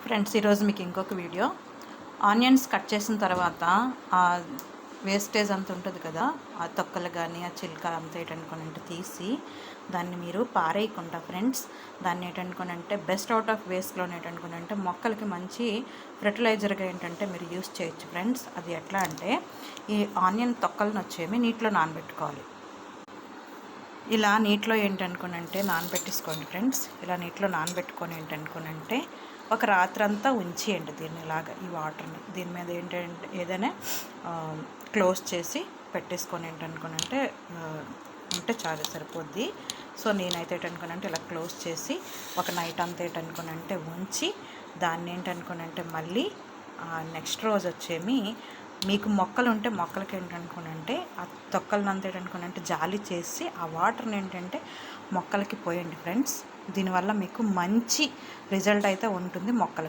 Friends, ఈరోజు మీకు ఇంకొక వీడియో. ఆనియన్స్ కట్ చేసిన తర్వాత ఆ వేస్టేజ్ అంత ఉంటుంది కదా, ఆ తొక్కలు కానీ ఆ చిలుక అంత ఏంటనుకోనంటే తీసి దాన్ని మీరు పారేయకుండా ఫ్రెండ్స్, దాన్ని ఏంటనుకోనంటే బెస్ట్ అవుట్ ఆఫ్ వేస్ట్లో ఏంటనుకోనంటే మొక్కలకి మంచి ఫెర్టిలైజర్గా ఏంటంటే మీరు యూస్ చేయొచ్చు ఫ్రెండ్స్. అది ఎట్లా అంటే, ఈ ఆనియన్ తొక్కలను వచ్చేమి నీటిలో నానబెట్టుకోవాలి. ఇలా నీటిలో ఏంటనుకోనంటే నానబెట్టేసుకోండి ఫ్రెండ్స్. ఇలా నీటిలో నానబెట్టుకొని ఏంటనుకోనంటే ఒక రాత్రంతా ఉంచేయండి దీన్ని. ఇలాగ ఈ వాటర్ని దీని మీద ఏంటంటే ఏదైనా క్లోజ్ చేసి పెట్టేసుకొని ఏంటనుకోనంటే ఉంటే చాలా సరిపోద్ది. సో నేనైతే ఏంటనుకోనంటే ఇలా క్లోజ్ చేసి ఒక నైట్ అంతా ఏంటనుకోనంటే ఉంచి దాన్ని ఏంటనుకోనంటే మళ్ళీ నెక్స్ట్ రోజు వచ్చేమి మీకు మొక్కలు ఉంటే మొక్కలకి ఏంటనుకోనంటే ఆ తొక్కలను అంతా ఏంటనుకోనంటే జాలి చేసి ఆ వాటర్ని ఏంటంటే మొక్కలకి పోయండి ఫ్రెండ్స్. దీనివల్ల మీకు మంచి రిజల్ట్ అయితే ఉంటుంది మొక్కలకి.